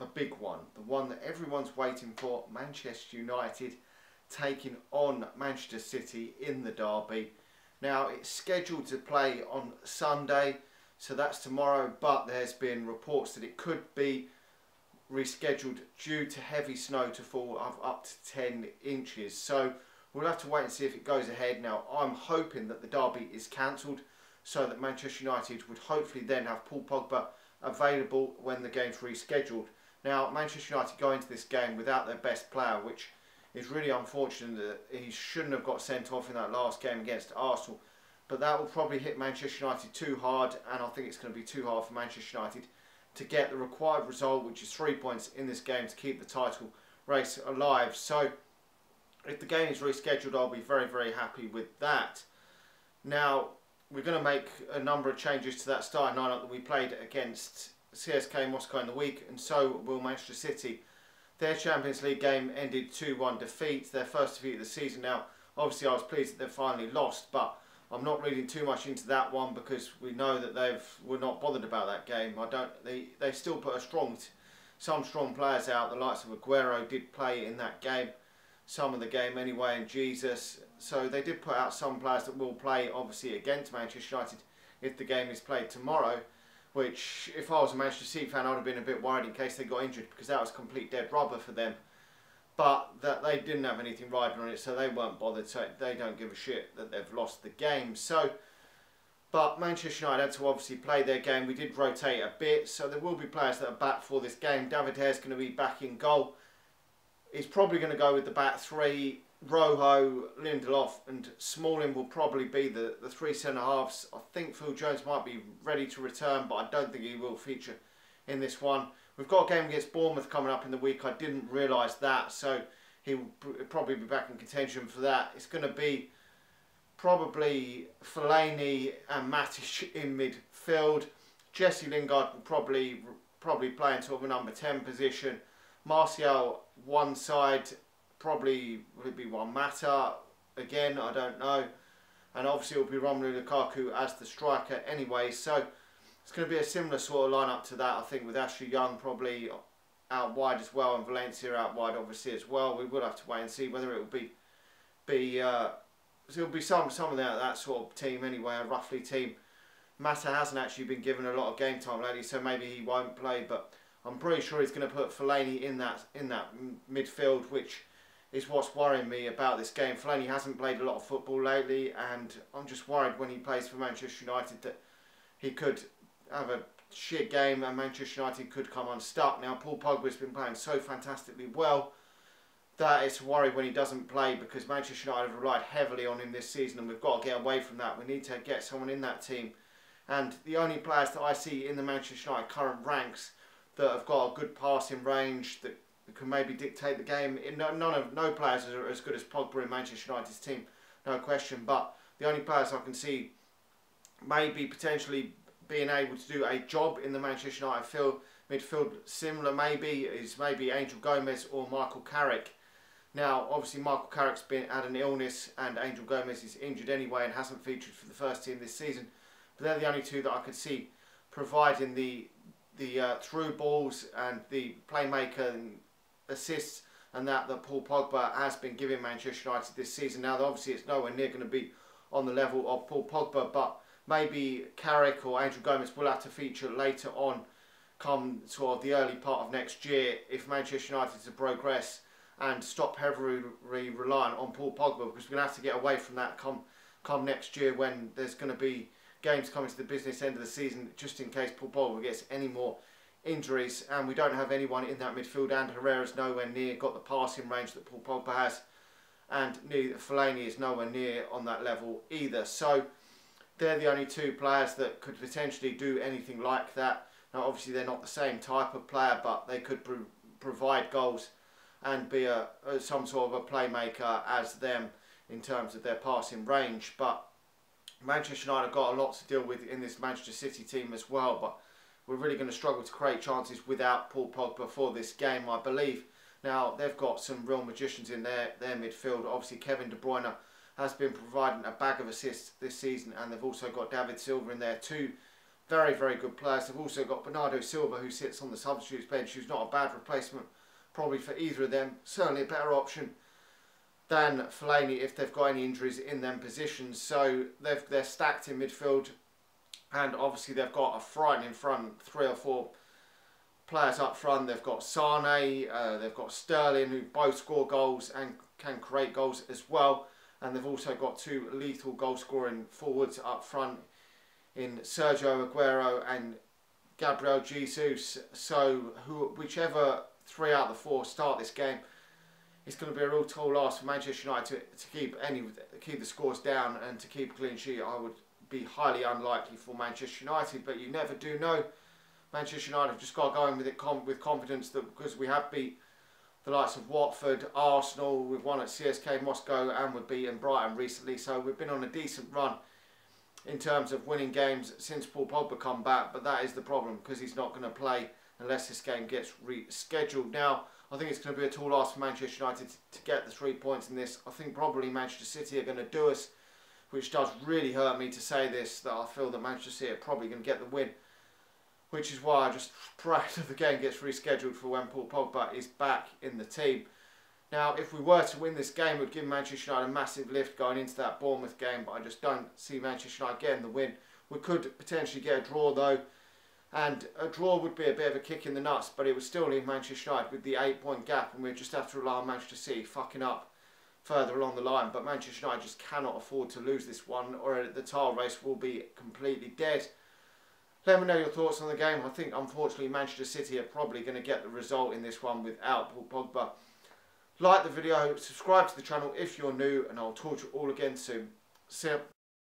the big one, the one that everyone's waiting for, Manchester United taking on Manchester City in the derby. Now, it's scheduled to play on Sunday, so that's tomorrow, but there's been reports that it could be rescheduled due to heavy snow to fall of up to 10 inches. So we'll have to wait and see if it goes ahead. Now, I'm hoping that the derby is cancelled so that Manchester United would hopefully then have Paul Pogba available when the game's rescheduled. Now, Manchester United go into this game without their best player, which is really unfortunate that he shouldn't have got sent off in that last game against Arsenal. But that will probably hit Manchester United too hard, and I think it's going to be too hard for Manchester United to get the required result, which is 3 points in this game to keep the title race alive. So if the game is rescheduled, I'll be very, very happy with that. Now, we're going to make a number of changes to that starting lineup that we played against CSKA Moscow in the week, and so will Manchester City. Their Champions League game ended 2-1 defeat, their first defeat of the season. Now, obviously I was pleased that they finally lost, but I'm not reading too much into that one because we know that were not bothered about that game. They still put some strong players out. The likes of Aguero did play in that game, some of the game anyway, and Jesus. So they did put out some players that will play obviously against Manchester United if the game is played tomorrow. Which, if I was a Manchester City fan, I would have been a bit worried in case they got injured because that was complete dead rubber for them. But that they didn't have anything riding on it, so they weren't bothered. So they don't give a shit that they've lost the game. So, but Manchester United had to obviously play their game. We did rotate a bit, so there will be players that are back for this game. David Hare's going to be back in goal. He's probably going to go with the back three. Rojo, Lindelof and Smalling will probably be the three centre-halves. I think Phil Jones might be ready to return, but I don't think he will feature in this one. We've got a game against Bournemouth coming up in the week. I didn't realise that, so he will probably be back in contention for that. It's going to be probably Fellaini and Matic in midfield. Jesse Lingard will probably play in sort of a number 10 position. Martial one side. Probably would be Juan Mata again, I don't know. And obviously it will be Romelu Lukaku as the striker anyway. So it's going to be a similar sort of lineup to that, I think, with Ashley Young probably out wide as well and Valencia out wide obviously as well. We will have to wait and see whether it will be some of that sort of team anyway, a roughly team. Mata hasn't actually been given a lot of game time lately, so maybe he won't play, but I'm pretty sure he's going to put Fellaini in that midfield, which is what's worrying me about this game. Fellaini hasn't played a lot of football lately, and I'm just worried when he plays for Manchester United that he could have a shit game and Manchester United could come unstuck. Now, Paul Pogba's been playing so fantastically well that it's a worry when he doesn't play because Manchester United have relied heavily on him this season, and we've got to get away from that. We need to get someone in that team. And the only players that I see in the Manchester United current ranks that have got a good passing range, that can maybe dictate the game. No players are as good as Pogba in Manchester United's team, no question. But the only players I can see maybe potentially being able to do a job in the Manchester United midfield similar is maybe Angel Gomez or Michael Carrick. Now, obviously Michael Carrick's had an illness and Angel Gomez is injured anyway and hasn't featured for the first team this season. But they're the only two that I could see providing the through balls and the playmaker and assists and that Paul Pogba has been giving Manchester United this season. Now, obviously, it's nowhere near going to be on the level of Paul Pogba, but maybe Carrick or Angel Gomez will have to feature later on, come sort of the early part of next year, if Manchester United to progress and stop heavily relying on Paul Pogba, because we're going to have to get away from that come next year when there's going to be games coming to the business end of the season, just in case Paul Pogba gets any more injuries, and we don't have anyone in that midfield, and Herrera's nowhere near got the passing range that Paul Pogba has, and Fellaini is nowhere near on that level either. So they're the only two players that could potentially do anything like that. Now, obviously, they're not the same type of player, but they could provide goals and be some sort of a playmaker as them in terms of their passing range. But Manchester United have got a lot to deal with in this Manchester City team as well, but we're really going to struggle to create chances without Paul Pogba for this game, I believe. Now, they've got some real magicians in their midfield. Obviously, Kevin De Bruyne has been providing a bag of assists this season, and they've also got David Silva in there, two Very, very good players. They've also got Bernardo Silva, who sits on the substitutes bench, who's not a bad replacement probably for either of them. Certainly a better option than Fellaini if they've got any injuries in them positions. So they're stacked in midfield, and obviously they've got a frightening front, 3 or 4 players up front. They've got Sane, they've got Sterling, who both score goals and can create goals as well. And they've also got 2 lethal goal scoring forwards up front in Sergio Aguero and Gabriel Jesus. So whichever 3 out of the 4 start this game, it's going to be a real tall ask for Manchester United to keep the scores down and to keep a clean sheet. I would be highly unlikely for Manchester United, but you never do know. Manchester United have just got to go in with it with confidence, that because we have beat the likes of Watford, Arsenal, we've won at CSKA Moscow, and we've beaten Brighton recently. So we've been on a decent run in terms of winning games since Paul Pogba come back, but that is the problem, because he's not going to play unless this game gets rescheduled. Now, I think it's going to be a tall ask for Manchester United to get the 3 points in this. I think probably Manchester City are going to do us, which does really hurt me to say this, that I feel that Manchester City are probably going to get the win, which is why I just pray that the game gets rescheduled for when Paul Pogba is back in the team. Now, if we were to win this game, it would give Manchester United a massive lift going into that Bournemouth game, but I just don't see Manchester United getting the win. We could potentially get a draw though, and a draw would be a bit of a kick in the nuts, but it would still leave Manchester United with the 8-point gap, and we'd just have to rely on Manchester City fucking up further along the line. But Manchester United just cannot afford to lose this one, or the title race will be completely dead. Let me know your thoughts on the game. I think unfortunately Manchester City are probably going to get the result in this one without Paul Pogba. Like the video, subscribe to the channel if you're new, and I'll talk to you all again soon. See ya.